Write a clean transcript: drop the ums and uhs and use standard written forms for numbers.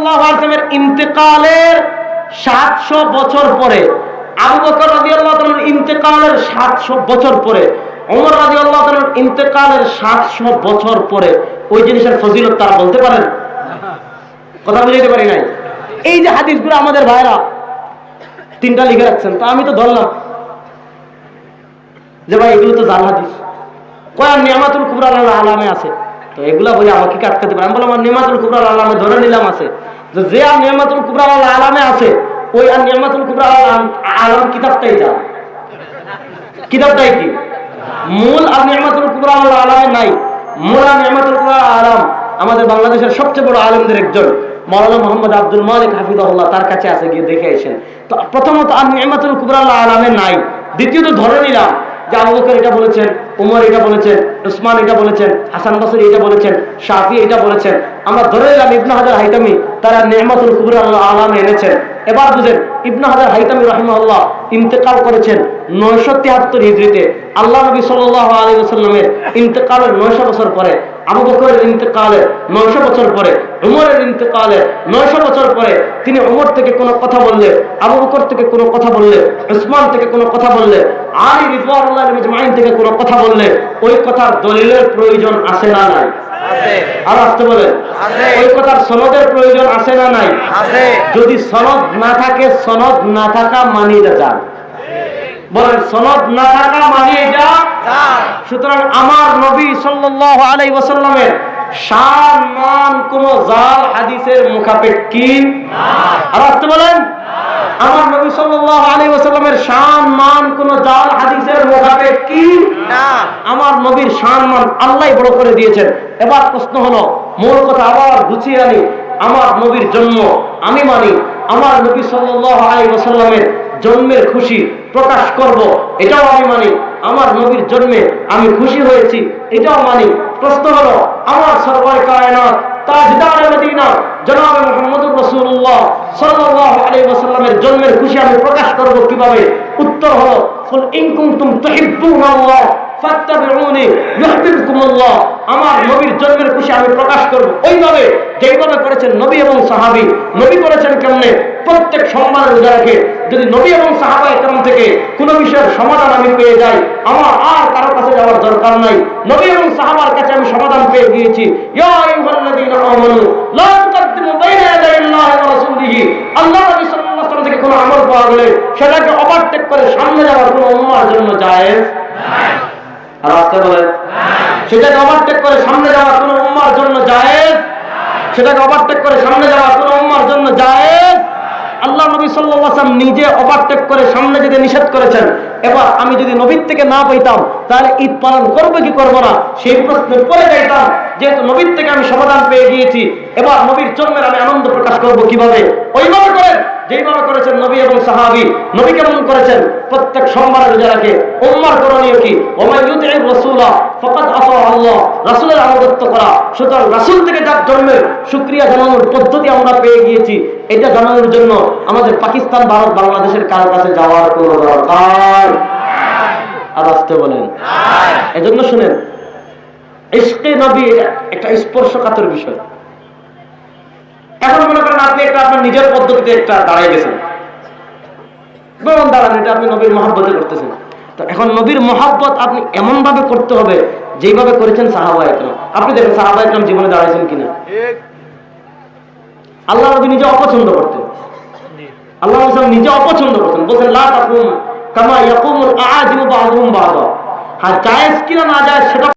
সাল্লাল্লাহু আলাইহি ওয়াসাল্লামের ইন্তেকালের 700 বছর পরে, আবু বকর রাদিয়াল্লাহু তাআলার ইন্তেকালের 700 বছর পরে, ওমর রাদিয়াল্লাহু তাআলার ইন্তেকালের 700 বছর পরে ওই জিনিসের ফজিলত তারা বলতে পারেন? কথা বুঝাইতে পারি নাই? এই যে হাদিসগুলো আমাদের ভাইরা তিনটা লিখে রাখছেন, তো আমি তো ধরলাম যে ভাই এগুলো তো জাল হাদিস, কয় নিয়ামাতুল কুবরা আল আলামে আছে, তো এগুলা বলে আমাকে কি আটকাতে পারে? আমি বললাম নিয়ামাতুল কুবরা আল আলামে ধরে নিলাম আছে, যে আর নিয়ামাতুল কুবরা আল আলামে আছে ওই আর নিয়ামাতুল কুবরা আল আলাম কিতাবটাই যা, কিতাবটাই কি মূল, আর নিয়ামাতুল কুবরা আল আলামে নাই। মূল আর নিয়ামাতুল কুবরা আল আলাম আমাদের বাংলাদেশের সবচেয়ে বড় আলেমদের একজন মাওলানা মোহাম্মদ আব্দুল মালিক হাফিজাহুল্লাহ, তার কাছে আছে, গিয়ে দেখে আসেন। তো প্রথমত আর নিয়ামাতুল কুবরা আল আলামে নাই। দ্বিতীয়ত ধরে নিলাম যে আবু বকর এটা বলেছেন, উমর এটা বলেছেন, উসমান এটা বলেছেন, হাসান বসরি এটা বলেছেন, শাফি এটা বলেছেন। আমরা ধরে নিলাম ইবনে হাজার হাইতামি তারা নিয়ামাতুল কুবরা আল আলামে এনেছেন। এবার বুঝেন, ইবনে হাজার হাইতামি রাহিমাহুল্লাহ ইন্তেকাল করেছেন 973 হিজরিতে। আল্লাহ নবী সাল্লাল্লাহু আলাইহি ওয়াসাল্লামের ইন্তেকালের 900 বছর পরে, আবু বকরের ইন্তেকালের 900 বছর পরে, উমরের ইন্তেকালের 900 বছর পরে তিনি উমর থেকে কোনো কথা বললে, আবু বকর থেকে কোনো কথা বললে, উসমান থেকে কোনো কথা বললে, আলী রিদওয়ানুল্লাহি আজমাইন থেকে কোনো কথা বললে ওই কথার দলিলের প্রয়োজন আছে না নাই? আর আসতে বলে ওই কথার সনদের প্রয়োজন আছে না নাই? যদি সনদ না থাকে, সনদ না থাকা মানিয়ে যান, বলেন সনদ না থাকা মানিয়ে যা। সুতরাং আমার নবী সাল্লাল্লাহু আলাইহি ওয়াসাল্লামের শান মান কোন জাল হাদিসের মুখাপেক্ষী না। আর আসতে বলেন আমার নবী সাল্লাল্লাহু আলাইহি ওয়াসাল্লামের শান মান কোন জাল হাদিসের মুখাপেক্ষী না। আমার নবীর শান মান আল্লাহই বড় করে দিয়েছেন। এবার প্রশ্ন হলো, মূল কথা আবার গুছিয়ে আনি, আমার নবীর জন্ম আমি মানি, আমার নবী সাল্লাল্লাহু আলাইহি ওয়াসাল্লামের জন্মের খুশি প্রকাশ করব, এটাও আমি মানি। আমার নবীর জন্মে আমি খুশি হয়েছি, এটাও মানি। প্রশ্ন হলো, আমার সরওয়ার কায়নাত তাজদার মদিনা জনাব মুহাম্মদুর রাসূলুল্লাহ সাল্লাল্লাহু আলাইহি ওয়াসাল্লামের জন্মের খুশি আমি প্রকাশ করব কিভাবে? উত্তর হলো, কুল ইন কুনতুম তুহিব্বুনাল্লাহ ফাত্তাবিউনি ইউহিব্বুকুমুল্লাহ। আমার নবীর জন্মের খুশি আমি প্রকাশ করব ওইভাবে যেইভাবে করেছেন নবী এবং সাহাবী। নবী করেছেন কেমনে? প্রত্যেক সম্মানের উদাহরণে যদি নবী এবং সাহাবায়ে কেরাম থেকে কোনো বিষয়ের সমাধান আমি পেয়ে যাই, আমার আর কারো কাছে যাওয়ার দরকার নাই। নবী এবং সাহাবার কাছে আমি সমাধান পেয়ে গিয়েছি। ইয়া আইয়ুহাল্লাযীনা আমানু লা তুকদ্দিমু বাইনা ইয়াদাইল্লাহি ওয়া রাসূলিহি। আল্লাহ নবী সাল্লাল্লাহু আলাইহি ওয়াসাল্লাম থেকে কোনো আমল পাওয়া গেলে সেটাকে ওভারটেক করে সামনে যাওয়ার কোনো উম্মাহর জন্য জায়েজ নাই। আর আসতে বলেন সেটাকে ওভারটেক করে সামনে যাওয়ার কোনো উম্মাহর জন্য জায়েজ, সেটাকে ওভারটেক করে সামনে যাওয়ার কোনো উম্মাহর জন্য জায়েজ। আল্লাহ নবী সাল্লাল্লাহু আলাইহি ওয়াসাল্লাম নিজে ওভারটেক করে সামনে যেতে নিষেধ করেছেন। এবার আমি যদি নবীর থেকে না পাইতাম তাহলে ঈদ পালন করবো কি করবো না সেই প্রশ্নের পরে যাইতাম। যেহেতু নবীর থেকে আমি সমাধান পেয়ে গিয়েছি, এবার নবীর জন্মের আমি আনন্দ প্রকাশ করবো কিভাবে? ওইভাবে করেন যেইভাবে করেছেন নবী এবং সাহাবী। নবী কেমন করেছেন? প্রত্যেক সোমবার রোজা রাখে। উম্মার করণীয় কি? ওয়া ইউতি'র রাসূলা ফাকাদ আতা আল্লাহ, রাসূলের আনুগত্য করা। সুতরাং রাসূল থেকে যার জন্মের শুকরিয়া জানানোর পদ্ধতি আমরা পেয়ে গিয়েছি, এটা জানানোর জন্য আমাদের পাকিস্তান, ভারত, বাংলাদেশের কারো কাছে যাওয়ার কোনো দরকার আর আসতে বলেন। এজন্য শুনেন, ইশকে নবী একটা স্পর্শকাতর বিষয়। এখন মনে করেন আপনি একটা আপনার নিজের পদ্ধতিতে একটা দাঁড়াই গেছেন, বরং দাঁড়ান, এটা আপনি নবীর মহব্বতে করতেছেন। তো এখন নবীর মহব্বত আপনি এমন ভাবে করতে হবে যেইভাবে করেছেন সাহাবা একরাম। আপনি দেখেন সাহাবা একরাম জীবনে দাঁড়াইছেন কিনা? আল্লাহ নবী নিজে অপছন্দ করতেন, আল্লাহ নিজে অপছন্দ করতেন, বলছেন লা তাকুম কামা ইয়াকুমুল আ'জিমু বা'দুহুম বা'দা। হ্যাঁ, জায়েজ কিনা না জায়েজ সেটা